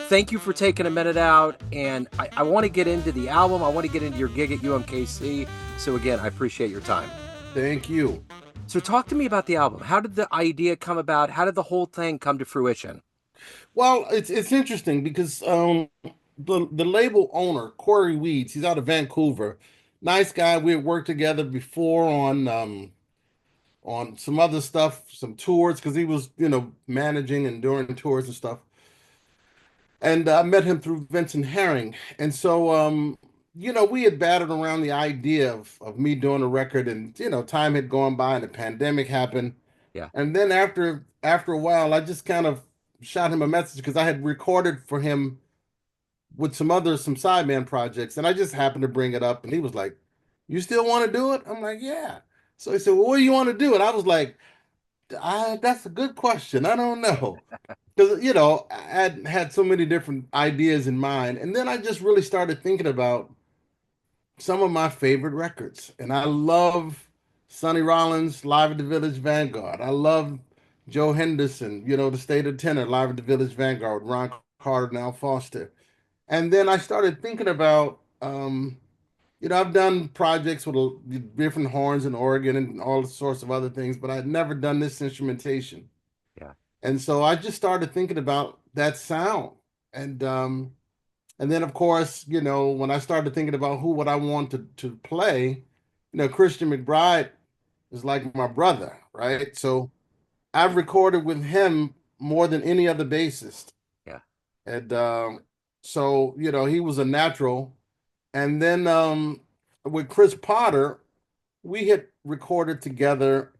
Thank you for taking a minute out, and I want to get into the album. I want to get into your gig at UMKC. So again, I appreciate your time. Thank you. So talk to me about the album. How did the idea come about? How did the whole thing come to fruition? Well, it's interesting because the label owner, Corey Weeds, he's out of Vancouver. Nice guy. We had worked together before on some other stuff, some tours, because he was, managing and doing tours and stuff. And I met him through Vincent Herring. And so we had batted around the idea of me doing a record, and time had gone by and the pandemic happened. Yeah. And then after a while, I just kind of shot him a message because I had recorded for him with some sideman projects, and I just happened to bring it up, and he was like, "You still want to do it?" I'm like, "Yeah." So he said, "Well, what do you want to do?" And I was like, "That's a good question. I don't know." Because I had so many different ideas in mind, and then I just really started thinking about some of my favorite records, and I love Sonny Rollins live at the Village Vanguard. I love Joe Henderson, the State of Tenor live at the Village Vanguard, Ron Carter and Al Foster. And then I started thinking about, I've done projects with different horns in Oregon and all sorts of other things, but I'd never done this instrumentation. Yeah. And so I just started thinking about that sound. And and then of course, when I started thinking about who would I want to play, Christian McBride is like my brother, right? So I've recorded with him more than any other bassist. Yeah. And so, he was a natural. And then with Chris Potter, we had recorded together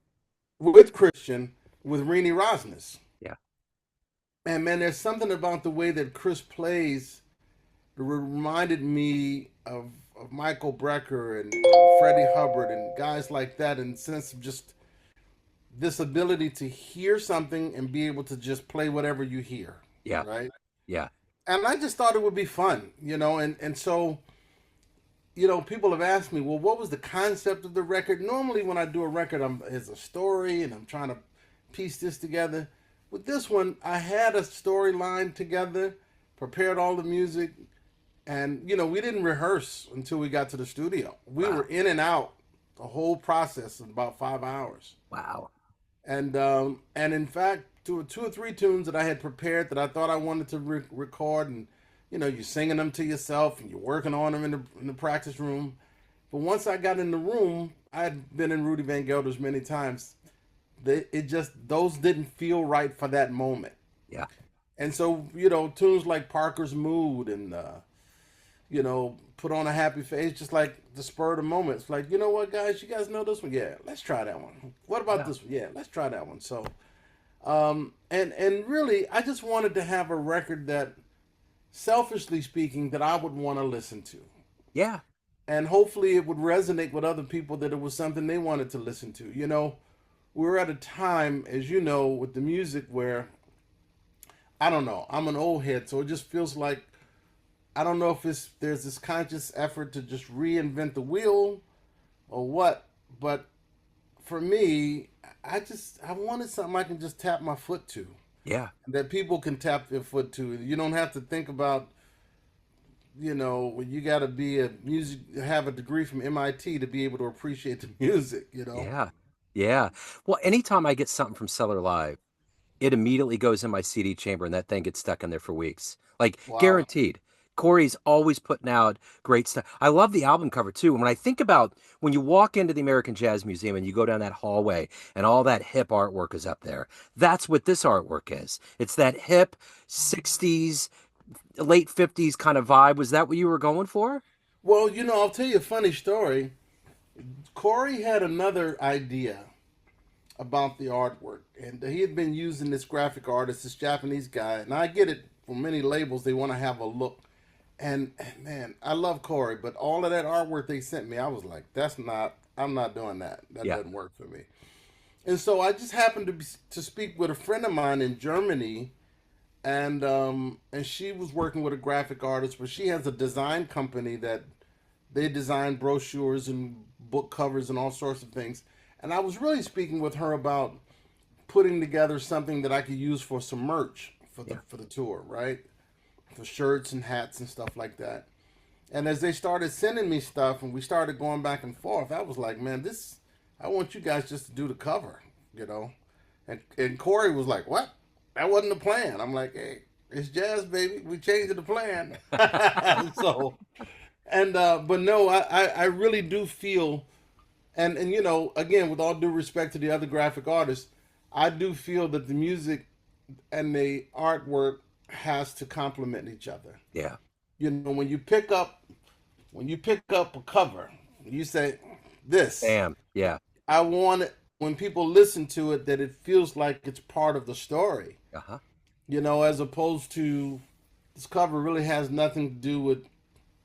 with Christian with Renee Rosnes. Yeah. And man, there's something about the way that Chris plays that reminded me of Michael Brecker and Freddie Hubbard and guys like that, in the sense of just this ability to hear something and be able to just play whatever you hear, Yeah. right? Yeah. And I just thought it would be fun, and so people have asked me, well, what was the concept of the record? Normally, when I do a record, it's a story, and I'm trying to piece this together. With this one, I had a storyline together, prepared all the music, and we didn't rehearse until we got to the studio. We Wow. were in and out the whole process in about 5 hours. Wow. And in fact, two or three tunes that I had prepared that I thought I wanted to record, and you're singing them to yourself and you're working on them in the practice room. But once I got in the room, I had been in Rudy Van Gelder's many times. Those didn't feel right for that moment. Yeah. And so tunes like Parker's Mood and Put on a Happy Face, just like the spur of the moment. It's like, you know what, guys, you guys know this one? Yeah, let's try that one. What about Yeah. this one? Yeah, let's try that one. So, and really, I just wanted to have a record that, selfishly speaking, that I would want to listen to, Yeah. and hopefully it would resonate with other people, that it was something they wanted to listen to. We're at a time, as you know, with the music where, I don't know, I'm an old head, so it just feels like, I don't know if there's this conscious effort to just reinvent the wheel or what, but for me, I wanted something I can just tap my foot to, Yeah. that people can tap their foot to. You don't have to think about, you got to have a degree from MIT to be able to appreciate the music. Yeah. Yeah. Well, anytime I get something from Cellar Live, it immediately goes in my CD chamber and that thing gets stuck in there for weeks. Like Wow. guaranteed. Corey's always putting out great stuff. I love the album cover too. When I think about when you walk into the American Jazz Museum and you go down that hallway and all that hip artwork is up there, that's what this artwork is. It's that hip 60s, late 50s kind of vibe. Was that what you were going for? Well, I'll tell you a funny story. Corey had another idea about the artwork, and he had been using this graphic artist, this Japanese guy, and I get it from many labels. They want to have a look. And man, I love Corey, but all of that artwork they sent me, I was like, I'm not doing that. That Yeah. doesn't work for me. And so I just happened to speak with a friend of mine in Germany, and she was working with a graphic artist, but she has a design company that they design brochures and book covers and all sorts of things. And I was really speaking with her about putting together something that I could use for some merch Yeah. for the tour, right? For shirts and hats and stuff like that. And as they started sending me stuff and we started going back and forth, I was like, man, this, I want you guys just to do the cover, you know? And Corey was like, what? That wasn't the plan. I'm like, hey, it's jazz, baby. We changed the plan. So, but no, I really do feel, and you know, again, with all due respect to the other graphic artists, I do feel that the music and the artwork has to complement each other. Yeah. You know, when you pick up a cover, you say, this, Bam. Yeah. I want it when people listen to it that it feels like it's part of the story, Uh-huh. you know, as opposed to this cover really has nothing to do with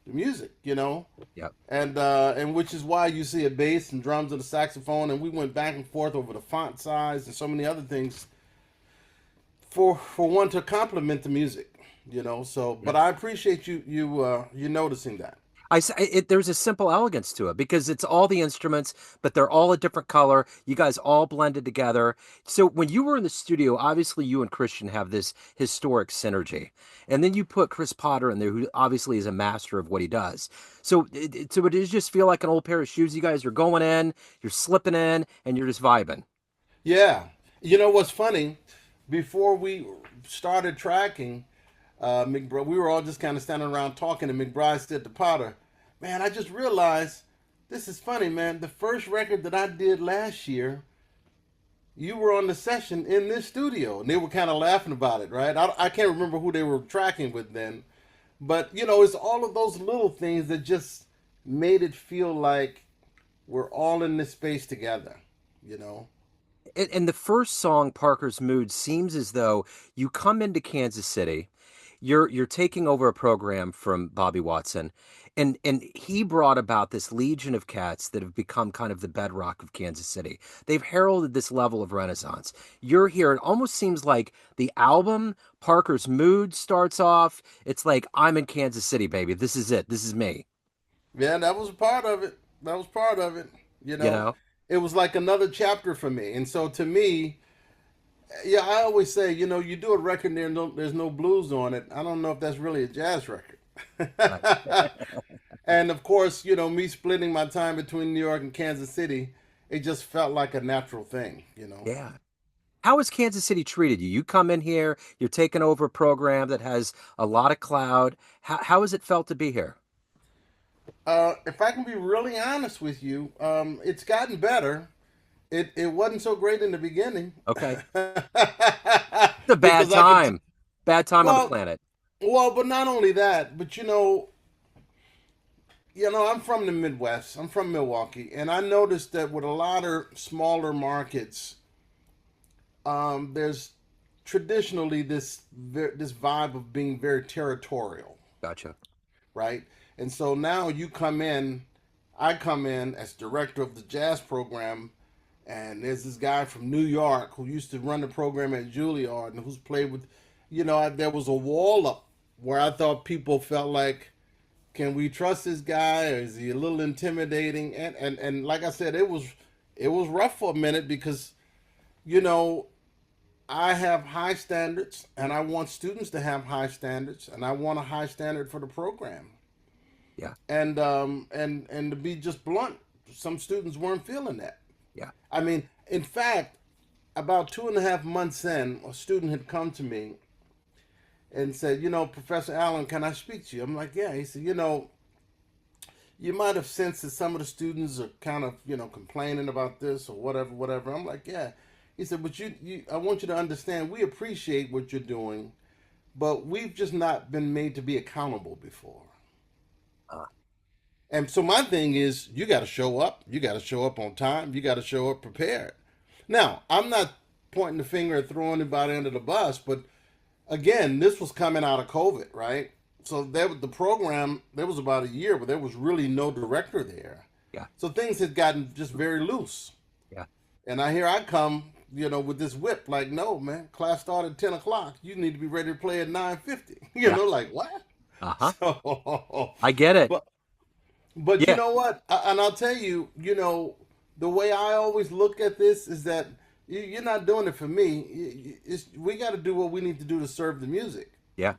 the music, you know, Yeah. and which is why you see a bass and drums and a saxophone, and we went back and forth over the font size and so many other things for one to complement the music, you know. So, Yeah. but I appreciate you noticing that. There's a simple elegance to it because it's all the instruments, but they're all a different color. You guys all blended together. So when you were in the studio, obviously you and Christian have this historic synergy, and then you put Chris Potter in there, who obviously is a master of what he does. So it does just feel like an old pair of shoes. You guys are going in, you're slipping in, and you're just vibing. Yeah, you know what's funny? Before we started tracking, McBride, we were all just kind of standing around talking, and McBride said to Potter, "Man, I just realized this is funny, man. The first record that I did last year, you were on the session in this studio." And they were kind of laughing about it, right? I can't remember who they were tracking with then, but you know, it's all of those little things that just made it feel like we're all in this space together, you know? And the first song, Parker's Mood, seems as though you come into Kansas City, you're taking over a program from Bobby Watson, and he brought about this legion of cats that have become kind of the bedrock of Kansas City. They've heralded this level of renaissance. You're here. It almost seems like the album, Parker's Mood, starts off. It's like, I'm in Kansas City, baby. This is it. This is me. Yeah, that was part of it. That was part of it. You You know, know? it was like another chapter for me. And so to me, yeah, I always say, you know, you do a record and there's no blues on it. I don't know if that's really a jazz record. Right. And of course, you know, me splitting my time between New York and Kansas City, it just felt like a natural thing, you know. Yeah. How has Kansas City treated you? You come in here, you're taking over a program that has a lot of cloud. How has it felt to be here? If I can be really honest with you, it's gotten better. It wasn't so great in the beginning. Okay. It's a bad Because I could, time. Bad time on the well, planet. but not only that, but I'm from the Midwest. I'm from Milwaukee, and I noticed that with a lot of smaller markets, there's traditionally this vibe of being very territorial, Gotcha. right? And so now I come in as director of the jazz program, and there's this guy from New York who used to run the program at Juilliard and who's played with, there was a wall up where I thought people felt like, can we trust this guy, or is he a little intimidating? And like I said, it was rough for a minute because you know I have high standards, and I want students to have high standards, and I want a high standard for the program. Yeah. And to be just blunt, some students weren't feeling that. Yeah. I mean, in fact, about 2.5 months in, a student had come to me and said, Professor Allen, can I speak to you? I'm like, yeah. He said, you might have sensed that some of the students are kind of, complaining about this or whatever, whatever. I'm like, yeah. He said, but I want you to understand, we appreciate what you're doing, but we've just not been made to be accountable before. Uh, And so my thing is, you got to show up. You got to show up on time. You got to show up prepared. Now, I'm not pointing the finger or throwing anybody under the bus, but again, this was coming out of COVID, right? So the program, there was about a year, but there was really no director there. yeah. So things had gotten just very loose. Yeah. And I come, with this whip, like, no, man, class started at 10 o'clock. You need to be ready to play at 9:50. Yeah. Like, what? Uh-huh. So, I get it. but But you Yeah, know what? And I'll tell you, the way I always look at this is that you're not doing it for me. We got to do what we need to do to serve the music. yeah,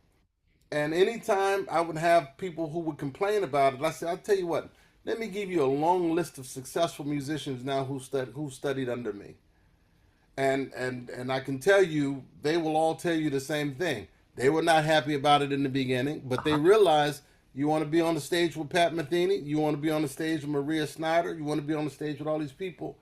And anytime I would have people who would complain about it, I said, I'll tell you what, let me give you a long list of successful musicians now who studied under me. And I can tell you, they will all tell you the same thing. They were not happy about it in the beginning, but they uh-huh. realized you want to be on the stage with Pat Metheny, you want to be on the stage with Maria Snyder, you want to be on the stage with all these people.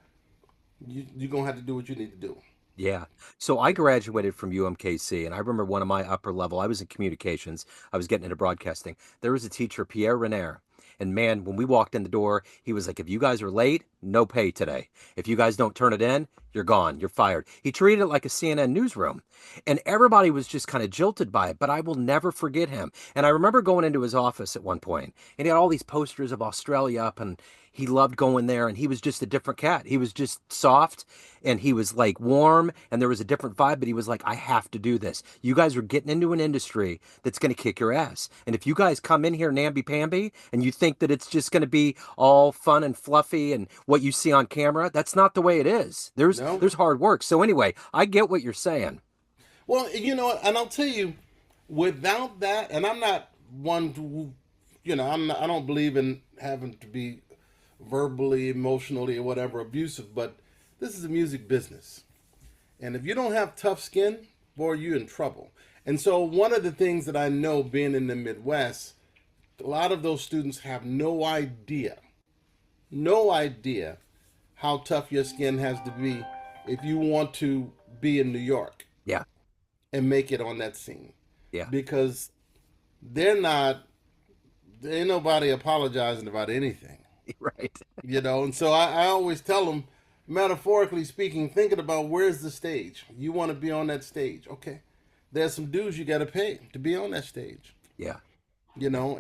You're gonna have to do what you need to do. Yeah. So I graduated from UMKC, and I remember one of my upper level, I was in communications, I was getting into broadcasting. There was a teacher, Pierre Renaire. And man, when we walked in the door, he was like, if you guys are late, no pay today. If you guys don't turn it in, you're gone. You're fired. He treated it like a CNN newsroom. And everybody was just kind of jilted by it, but I will never forget him. And I remember going into his office at one point, and he had all these posters of Australia up, and he loved going there, and he was just a different cat. He was just soft, and he was like warm, and there was a different vibe, but he was like, I have to do this. You guys are getting into an industry that's going to kick your ass. And if you guys come in here namby-pamby and you think that it's just going to be all fun and fluffy and what you see on camera, that's not the way it is. There's No. there's hard work. So anyway, I get what you're saying. Well, and I'll tell you, without that, and I'm not one who, I don't believe in having to be verbally, emotionally, or whatever abusive, but this is a music business. And if you don't have tough skin, boy, you're in trouble. And so, one of the things that I know being in the Midwest, a lot of those students have no idea how tough your skin has to be if you want to be in New York Yeah, and make it on that scene. yeah, Because they're not, there ain't nobody apologizing about anything. right. And so I always tell them, metaphorically speaking, thinking about where's the stage. You want to be on that stage. Okay. There's some dues you got to pay to be on that stage. Yeah,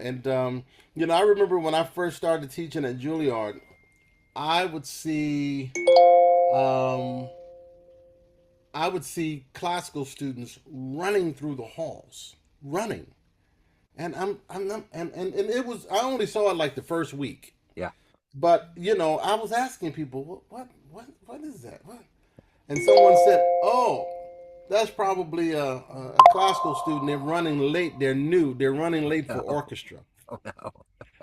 And, I remember when I first started teaching at Juilliard, I would see, um, I would see classical students running through the halls, running. I'm not, and it was, I only saw it like the first week. yeah. But I was asking people, what is that? What? And someone said, "Oh, that's probably a classical student. They're running late. They're new. They're running late for No. orchestra." Oh no.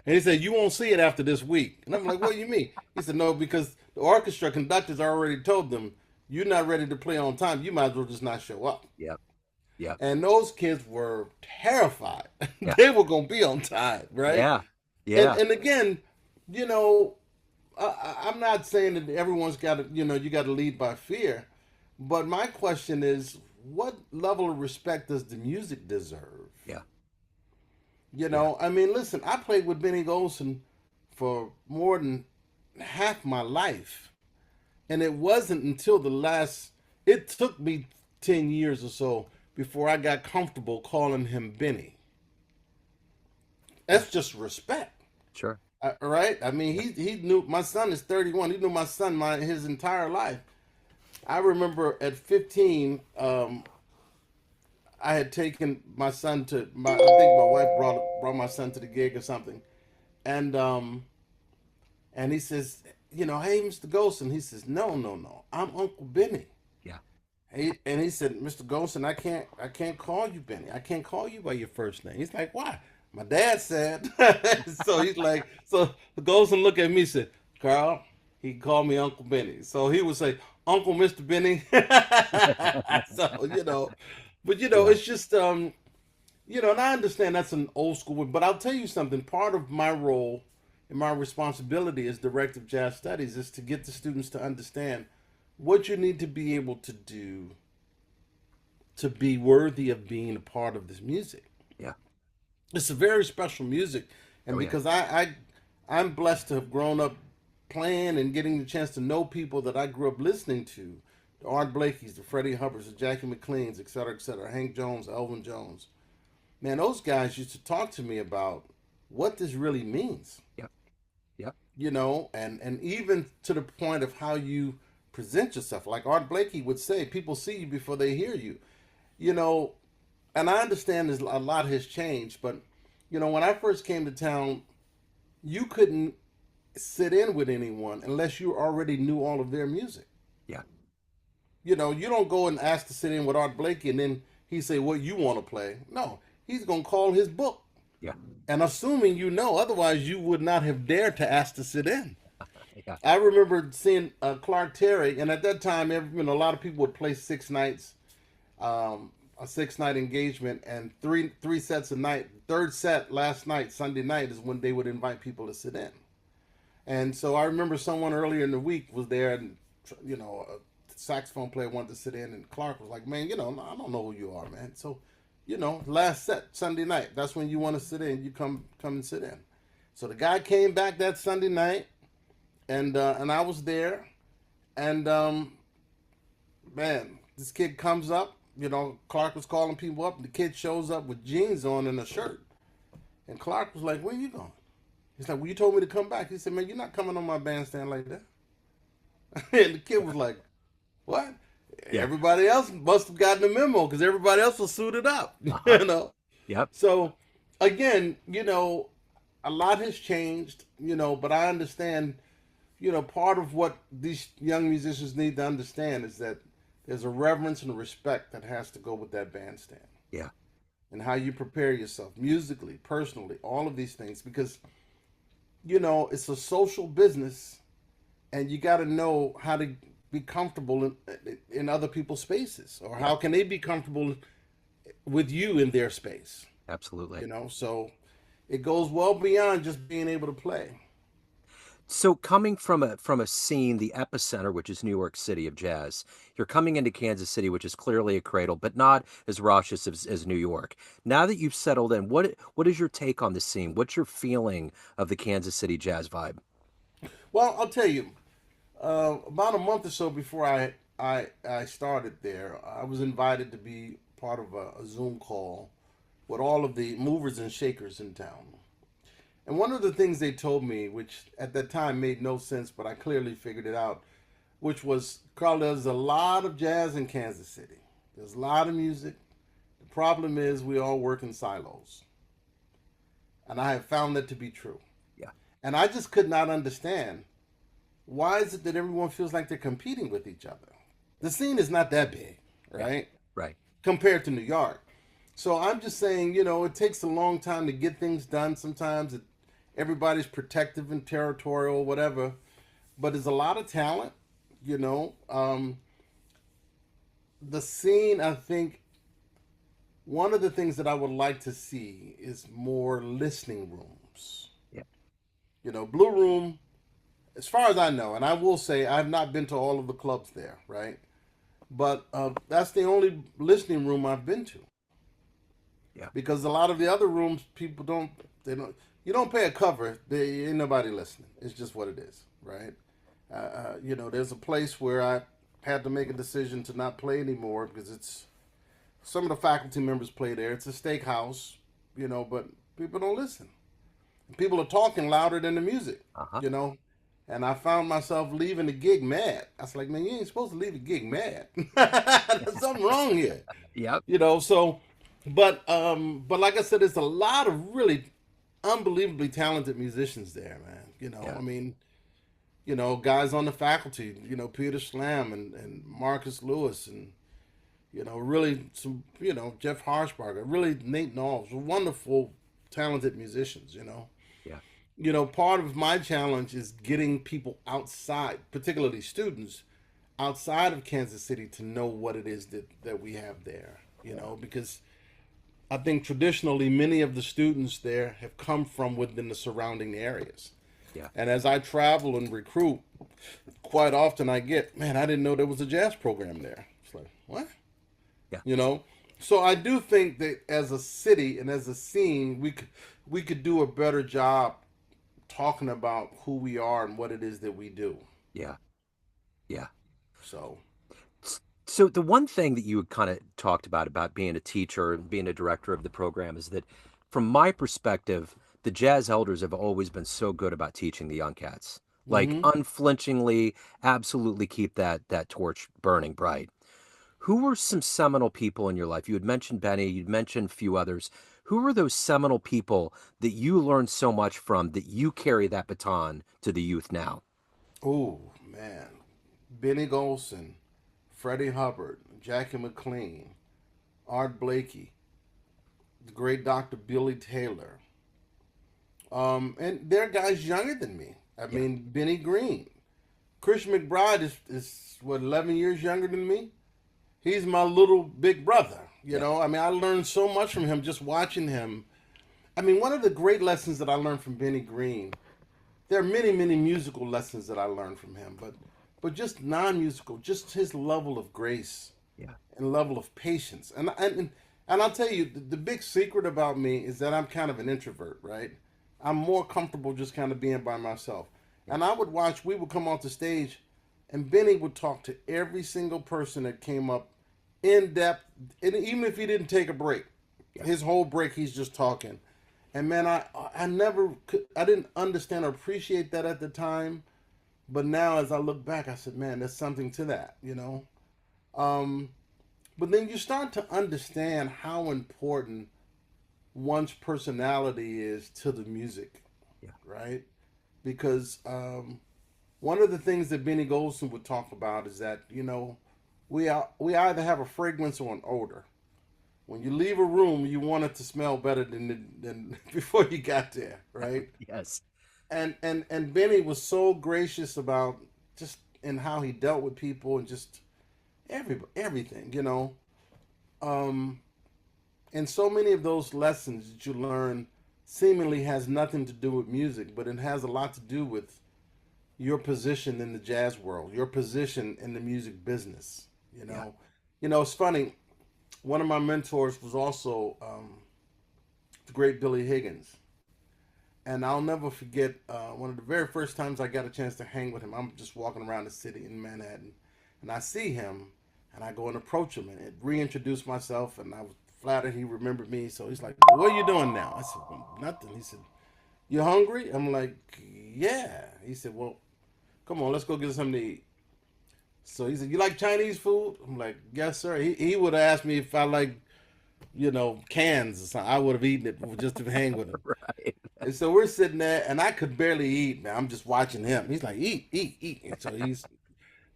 And he said, "You won't see it after this week." And I'm like, "What do you mean?" He said, "No, because the orchestra conductors already told them you're not ready to play on time. You might as well just not show up." Yep, yep, And those kids were terrified. yeah, They were gonna be on time, right? yeah, And yeah. and again, you know, I'm not saying that everyone's got to, you got to lead by fear, but my question is, what level of respect does the music deserve? Yeah, yeah. I mean, listen, I played with Benny Golson for more than half my life, and it wasn't until it took me 10 years or so before I got comfortable calling him Benny. Yeah, That's just respect. sure. Right? I mean, Yeah, he knew my son is 31. He knew my son his entire life. I remember at 15, I had taken my son to I think my wife brought my son to the gig or something, and he says, "Hey, Mr. Golson." He says, "No, no, no, I'm Uncle Benny." yeah, He said, "Mr. Golson, I can't call you Benny. I can't call you by your first name." He's like, "Why?" My dad said. So he's like, so Golson look at me and said, "Carl," he called me Uncle Benny. So he would say, "Uncle Mr. Benny." So but yeah, it's just and I understand that's an old school way, but I'll tell you something. Part of my role and my responsibility as director of jazz studies is to get the students to understand what you need to be able to do to be worthy of being a part of this music. yeah. It's a very special music, and Oh yeah, because I'm blessed to have grown up playing and getting the chance to know people that I grew up listening to, the Art Blakey's, the Freddie Hubbards, the Jackie McLean's, et cetera, Hank Jones, Elvin Jones. Man, those guys used to talk to me about what this really means, yep, yep, and even to the point of how you present yourself. Like Art Blakey would say, people see you before they hear you. You know, and I understand there's a lot has changed, but when I first came to town, you couldn't sit in with anyone unless you already knew all of their music. Yeah. You know, you don't go and ask to sit in with Art Blakey and then he say what you want to play. No, he's gonna call his book, Yeah. and assuming you know, otherwise you would not have dared to ask to sit in. Yeah. I remember seeing Clark Terry, and at that time, a lot of people would play 6 nights, a 6 night engagement, and three sets a night. Third set last night, Sunday night, is when they would invite people to sit in. And so I remember someone earlier in the week was there, and a saxophone player wanted to sit in, and Clark was like, "Man, I don't know who you are, man. So, last set Sunday night. That's when you want to sit in. You come and sit in." So the guy came back that Sunday night, and I was there, and man, this kid comes up. Clark was calling people up, and the kid shows up with jeans on and a shirt, and Clark was like, "Where you going?" He's like, "Well, you told me to come back." He said, "Man, you're not coming on my bandstand like that." And the kid was like, "What?" Yeah. Everybody else must have gotten the memo because everybody else was suited up, Uh-huh. Yep. So, again, a lot has changed, but I understand, part of what these young musicians need to understand is that there's a reverence and a respect that has to go with that bandstand Yeah. and how you prepare yourself musically, personally, all of these things because, it's a social business and you got to know how to be comfortable in other people's spaces or Yeah. how can they be comfortable with you in their space, Absolutely. so it goes well beyond just being able to play. So coming from a scene, the epicenter, which is New York City of jazz, you're coming into Kansas City, which is clearly a cradle, but not as raucous as New York. Now that you've settled in, what is your take on the scene? What's your feeling of the Kansas City jazz vibe? Well, I'll tell you, about a month or so before I started there, I was invited to be part of a Zoom call with all of the movers and shakers in town. And one of the things they told me, which at that time made no sense, but I clearly figured it out, which was, Carl, there's a lot of jazz in Kansas City. There's a lot of music. The problem is we all work in silos. And I have found that to be true. Yeah. And I just could not understand why is it that everyone feels like they're competing with each other? The scene is not that big, Yeah. right? Right. Compared to New York. So I'm just saying, it takes a long time to get things done. Sometimes everybody's protective and territorial, whatever. But there's a lot of talent, you know. The scene, I think, one of the things that I would like to see is more listening rooms. Yeah. Blue Room, as far as I know, and I will say I've not been to all of the clubs there, right? But that's the only listening room I've been to Yeah. because a lot of the other rooms people don't they don't you don't pay a cover, they ain't nobody listening. It's just what it is, right? There's a place where I had to make a decision to not play anymore because it's some of the faculty members play there. It's a steakhouse, but people don't listen. People are talking louder than the music, Uh-huh. you know. And I found myself leaving the gig mad. I was like, man, you ain't supposed to leave a gig mad. There's something wrong here, Yep. So, but like I said, there's a lot of really unbelievably talented musicians there, man. Yeah. I mean, guys on the faculty, Peter Slam and Marcus Lewis and really some, Jeff Harshbarger, really Nate Knowles, wonderful, talented musicians. Yeah. Part of my challenge is getting people outside, particularly students, outside of Kansas City to know what it is that we have there, because I think traditionally many of the students there have come from within the surrounding areas. Yeah. And as I travel and recruit, quite often I get, man, I didn't know there was a jazz program there. It's like, what? Yeah. You know? So I do think that as a city and as a scene, we could do a better job talking about who we are and what it is that we do. Yeah. Yeah. So, So the one thing that you had kind of talked about being a teacher and being a director of the program is that from my perspective, the jazz elders have always been so good about teaching the young cats. Like hmm unflinchingly, absolutely keep that torch burning bright. Who were some seminal people in your life? You had mentioned Benny, you'd mentioned a few others. Who are those seminal people that you learned so much from that you carry that baton to the youth now? Oh man, Benny Golson, Freddie Hubbard, Jackie McLean, Art Blakey, the great Dr. Billy Taylor. And they're guys younger than me. I Yeah, mean, Benny Green. Christian McBride is what, 11 years younger than me? He's my little big brother. You yeah, know, I mean, I learned so much from him just watching him. I mean, one of the great lessons that I learned from Benny Green, there are many, many musical lessons that I learned from him, but just non-musical, just his level of grace yeah, and level of patience. And I'll tell you, the big secret about me is that I'm kind of an introvert, right? I'm more comfortable just kind of being by myself. yeah, And I would watch, we would come off the stage, and Benny would talk to every single person that came up in depth, and even if he didn't take a break, yeah, his whole break he's just talking. And man, I never could, I didn't understand or appreciate that at the time, but now as I look back, I said, man, there's something to that, you know. Um, but then you start to understand how important one's personality is to the music, yeah, right? Because one of the things that Benny Golson would talk about is that we either have a fragrance or an odor. When you leave a room, you want it to smell better than before you got there, right? yes, And Benny was so gracious about just in how he dealt with people and just everything, you know. Um, and so many of those lessons that you learn seemingly has nothing to do with music, but it has a lot to do with your position in the jazz world, your position in the music business. You yeah, know, it's funny. One of my mentors was also the great Billy Higgins, and I'll never forget one of the very first times I got a chance to hang with him. I'm just walking around the city in Manhattan, and I see him, and I go and approach him and reintroduce myself, and I was flattered he remembered me. So he's like, "What are you doing now?" I said, "Well, nothing." He said, "You hungry?" I'm like, "Yeah." He said, "Well, come on, let's go get something to eat." So he said, "You like Chinese food?" I'm like, "Yes, sir." He would have asked me if I like, cans or something. I would have eaten it just to hang with him. right. And so we're sitting there, and I could barely eat, man. I'm just watching him. He's like, "Eat, eat, eat." And so he's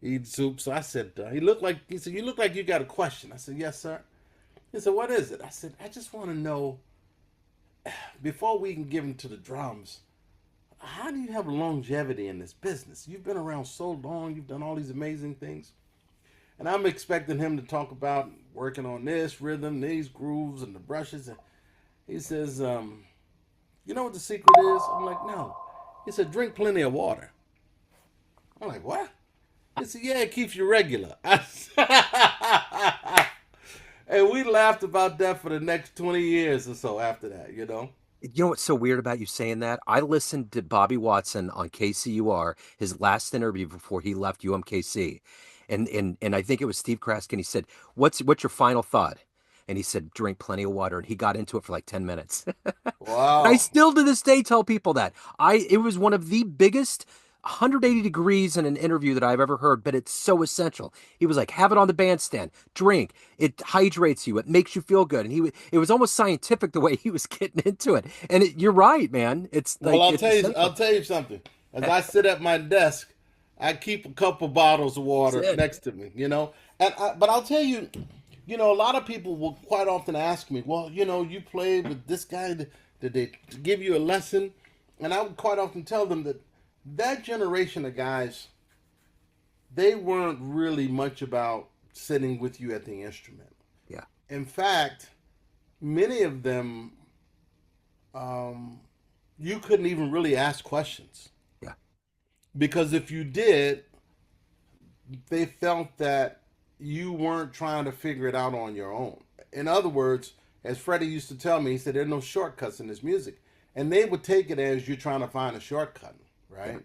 eating soup. So I said, he said, "You look like you got a question." I said, "Yes, sir." He said, "What is it?" I said, "I just want to know, before we can give him to the drums, how do you have longevity in this business? You've been around so long, you've done all these amazing things." And I'm expecting him to talk about working on this rhythm, these grooves, and the brushes. And he says, "You know what the secret is?" I'm like, "No." He said, "Drink plenty of water." I'm like, "What?" He said, "Yeah, it keeps you regular." And we laughed about that for the next 20 years or so after that, you know? You know what's so weird about you saying that? I listened to Bobby Watson on KCUR, his last interview before he left UMKC. And I think it was Steve Kraskin. He said, "What's your final thought?" And he said, "Drink plenty of water." And he got into it for like 10 minutes. And I Wow. still to this day tell people that. It was one of the biggest 180 degrees in an interview that I've ever heard, but it's so essential. He was like, "Have it on the bandstand, drink. It hydrates you, it makes you feel good." And it was almost scientific the way he was getting into it. And you're right, man. It's Well, like it's I'll essential. tell you something. As I sit at my desk, I keep a couple bottles of That's water it. next to me, you know? But I'll tell you, a lot of people will quite often ask me, "Well, you played with this guy. Did they give you a lesson?" And I would quite often tell them that that generation of guys, they weren't really much about sitting with you at the instrument. Yeah, In fact, many of them, um, you couldn't even really ask questions yeah, because if you did, they felt that you weren't trying to figure it out on your own. In other words, as Freddie used to tell me, he said, "There are no shortcuts in this music." And they would take it as you're trying to find a shortcut, yeah, right?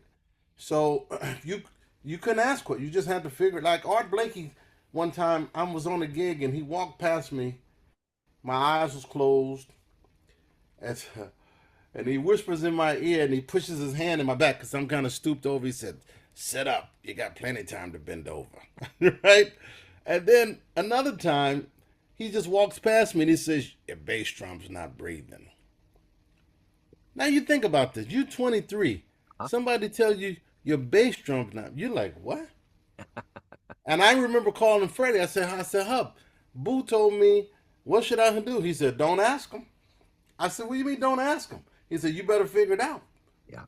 So you couldn't ask what you just had to figure it. Like Art Blakey, one time I was on a gig and he walked past me. My eyes was closed, as, and he whispers in my ear and he pushes his hand in my back because I'm kind of stooped over. He said, "Sit up. You got plenty of time to bend over." Right? And then another time, He just walks past me and he says, "Your bass drum's not breathing." Now you think about this. You're 23. Huh? Somebody tells you your bass drum's not. You're like, what? And I remember calling Freddie. I said, Hub, Boo told me, what should I do? He said, don't ask him. I said, what do you mean don't ask him? He said, you better figure it out. Yeah.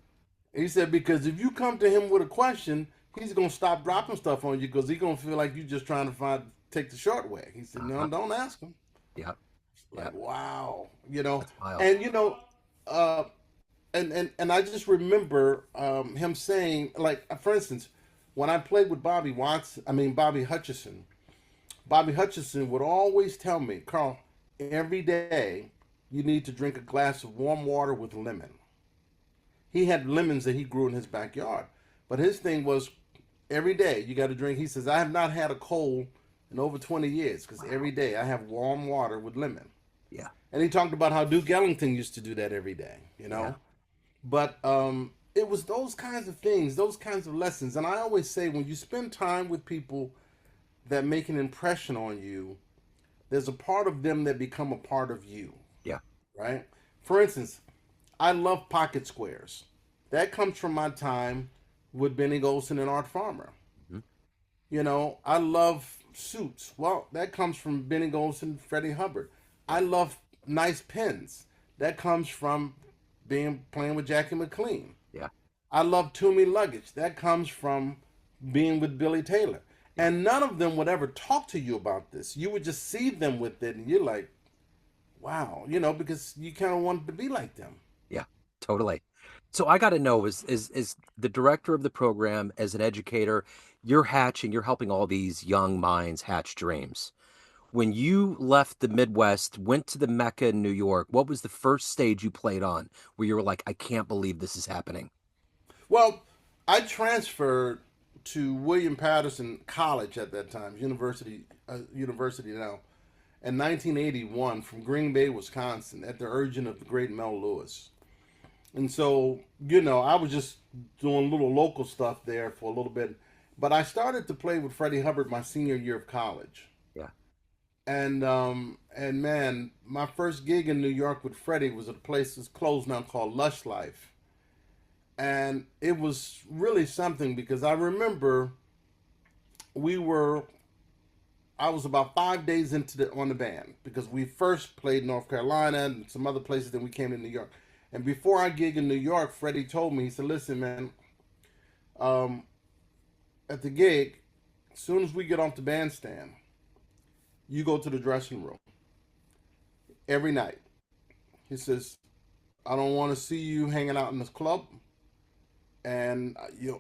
He said, because if you come to him with a question, he's gonna stop dropping stuff on you because he's gonna feel like you're just trying to take the short way. He said, no, Uh-huh. don't ask him. Yep. Like, Yep. wow, That's wild. and uh, and I just remember him saying, like, for instance, when I played with Bobby Hutcherson. Bobby Hutcherson would always tell me, Carl, every day you need to drink a glass of warm water with lemon. He had lemons that he grew in his backyard, but his thing was every day you got to drink. He says, I have not had a cold in over 20 years because Wow. every day I have warm water with lemon. Yeah. And he talked about how Duke Ellington used to do that every day, Yeah. But it was those kinds of things, those kinds of lessons. And I always say when you spend time with people that make an impression on you, there's a part of them that become a part of you, Yeah. right? For instance, I love pocket squares. That comes from my time with Benny Golson and Art Farmer. Mhm. I love suits. Well, that comes from Benny Golson, Freddie Hubbard. I Yeah. love nice pens. That comes from being playing with Jackie McLean. Yeah. I love Toomey luggage. That comes from being with Billy Taylor. Yeah. And none of them would ever talk to you about this. You would just see them with it, and you're like, wow, because you kind of wanted to be like them. Yeah. Totally. So I got to know is the director of the program as an educator, you're helping all these young minds hatch dreams. When you left the Midwest, went to the Mecca in New York, what was the first stage you played on where you were like, I can't believe this is happening? Well, I transferred to William Patterson College at that time, university now, in 1981 from Green Bay, Wisconsin, at the urging of the great Mel Lewis. And so, I was just doing little local stuff there for a little bit. But I started to play with Freddie Hubbard my senior year of college. Yeah. And man, my first gig in New York with Freddie was at a place that's closed now called Lush Life. And it was really something because I remember we were I was about 5 days into on the band because we first played North Carolina and some other places. Then we came to New York. And before I gig in New York, Freddie told me, he said, "Listen, man, um, at the gig, as soon as we get off the bandstand, you go to the dressing room every night." He says, "I don't want to see you hanging out in this club, and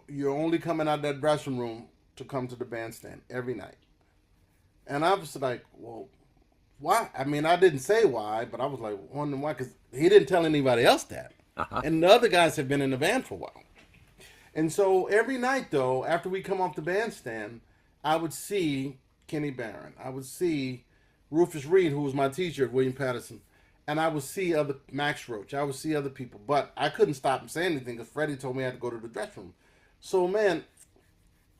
you're only coming out of that dressing room to come to the bandstand every night." And I was like, "Well, why?" I mean, I didn't say why, but I was like wondering why, because he didn't tell anybody else that. Uh-huh. And the other guys have been in the band for a while. And so every night, though, after we come off the bandstand, I would see Kenny Barron. I would see Rufus Reed, who was my teacher at William Patterson. And I would see other Max Roach. I would see other people. But I couldn't stop and say anything because Freddie told me I had to go to the dressing room. So, man,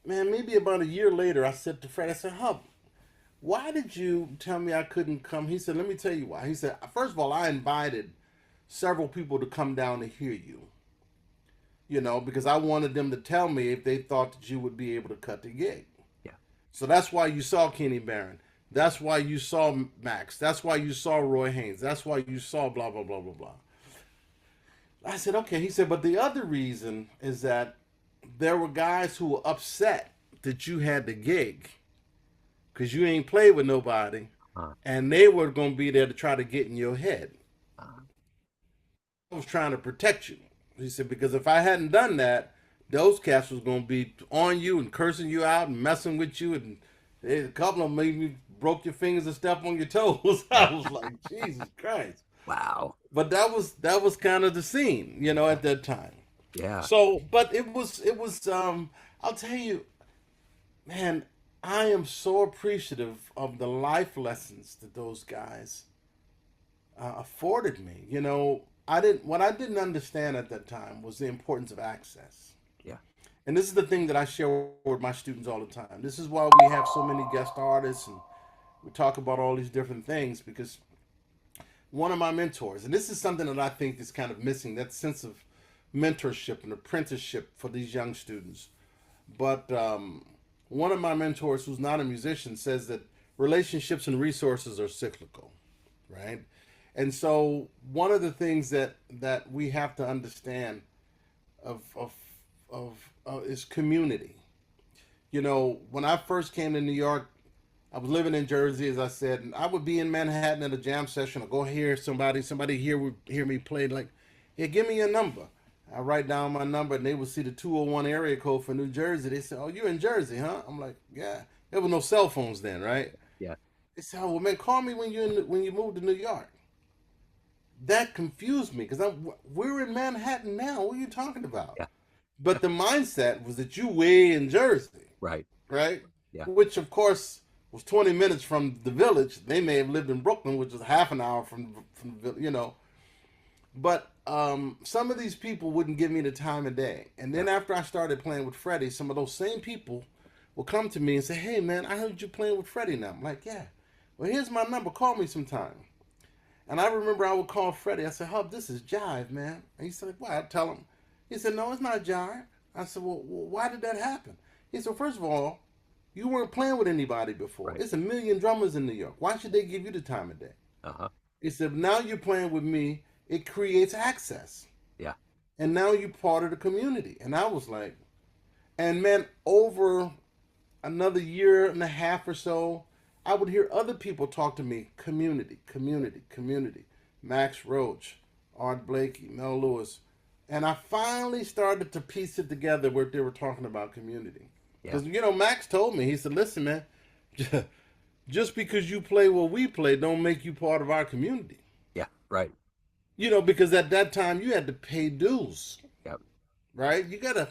maybe about a year later, I said to Freddie, I said, "Hub, why did you tell me I couldn't come?" He said, "Let me tell you why." He said, "First of all, I invited several people to come down to hear you, because I wanted them to tell me if they thought that you would be able to cut the gig. Yeah. So that's why you saw Kenny Barron. That's why you saw Max. That's why you saw Roy Haynes. That's why you saw blah, blah, blah, blah, blah." I said, "Okay." He said, "But the other reason is that there were guys who were upset that you had the gig because you ain't played with nobody, Uh, and they were going to be there to try to get in your head. uh, I was trying to protect you." He said, "Because if I hadn't done that, those cats was going to be on you and cursing you out and messing with you, and a couple of them maybe broke your fingers and stepped on your toes." yeah. I was like, Jesus Christ. Wow. But that was kind of the scene, Yeah. at that time. Yeah. So, but it was. I'll tell you, man, I am so appreciative of the life lessons that those guys afforded me. What I didn't understand at that time was the importance of access. Yeah. And this is the thing that I share with my students all the time. This is why we have so many guest artists and We talk about all these different things because one of my mentors, and this is something that I think is kind of missing, that sense of mentorship and apprenticeship for these young students. But one of my mentors, who's not a musician, says that relationships and resources are cyclical, right? And so one of the things that we have to understand of of is community. You know, when I first came to New York, I was living in Jersey, as I said, and I would be in Manhattan at a jam session. Or go hear somebody here would hear me play. Like, yeah, give me your number. I write down my number, and they would see the 201 area code for New Jersey. They said, "Oh, you're in Jersey, huh?" I'm like, "Yeah." There were no cell phones then, right? Yeah. They said, "Oh, well, man, call me when you move to New York." That confused me because we're in Manhattan now. What are you talking about? Yeah. But the mindset was that you way in Jersey, Right. right? Yeah. Which of course was 20 minutes from the village. They may have lived in Brooklyn, which is half an hour from the village, you know. But some of these people wouldn't give me the time of day. And Yeah. then after I started playing with Freddie, some of those same people will come to me and say, "Hey man, I heard you playing with Freddie now." I'm like, "Yeah. Well, here's my number. Call me sometime." And I remember I would call Freddie. I said, "Hub, this is Jive, man." And he said, "Well," I'd tell him. He said, "No, it's not Jive." I said, "Well, why did that happen?" He said, "First of all, you weren't playing with anybody before. Right. It's a million drummers in New York. Why should they give you the time of day?" Uh-huh. He said, "Now you're playing with me. It creates access. Yeah. And now you're part of the community." And I was like, and man, over another year and a half or so, I would hear other people talk to me, community, community, community. Max Roach, Art Blakey, Mel Lewis. And I finally started to piece it together where they were talking about community. Yeah. Because, you know, Max told me, he said, "Listen, man, just because you play what we play don't make you part of our community." Yeah. Right. You know, because at that time you had to pay dues, Yeah. right? You gotta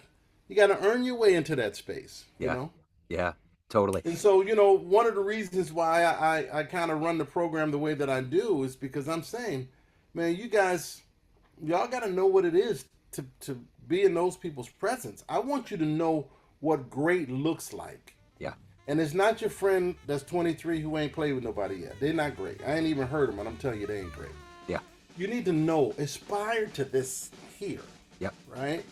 earn your way into that space, you Yeah. know? Yeah. Totally. And so, you know, one of the reasons why I kind of run the program the way that I do is because I'm saying, man, y'all got to know what it is to be in those people's presence. I want you to know what great looks like. Yeah. And it's not your friend that's 23 who ain't played with nobody yet. They're not great. I ain't even heard them, and I'm telling you, they ain't great. Yeah. You need to know, aspire to this here, Yep. right?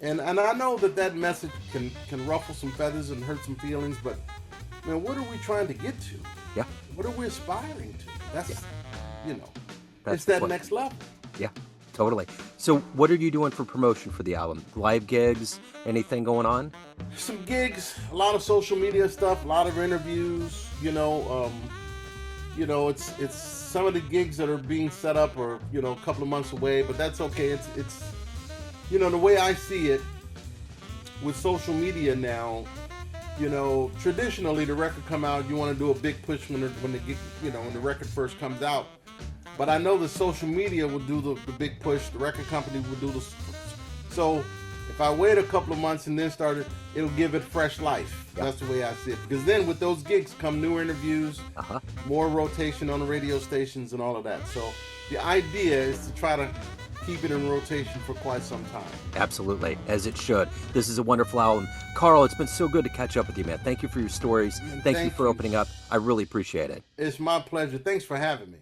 And I know that message can ruffle some feathers and hurt some feelings, but man, what are we trying to get to? Yeah. What are we aspiring to? That's you know, That's it's the that point. next level. Yeah. Totally. So what are you doing for promotion for the album? Live gigs? Anything going on? Some gigs, a lot of social media stuff, a lot of interviews. It's some of the gigs that are being set up are a couple of months away, but that's okay. It's the way I see it with social media now. Traditionally the record come out, you want to do a big push when the record first comes out. But I know that social media will do the big push. The record company will do the. So if I wait a couple of months and then start it, it'll give it fresh life. Yeah. That's the way I see it. Because then with those gigs come new interviews, Uh-huh. more rotation on the radio stations and all of that. So the idea is to try to keep it in rotation for quite some time. Absolutely, as it should. This is a wonderful album. Carl, it's been so good to catch up with you, man. Thank you for your stories. Thank you thank for you. opening up. I really appreciate it. It's my pleasure. Thanks for having me.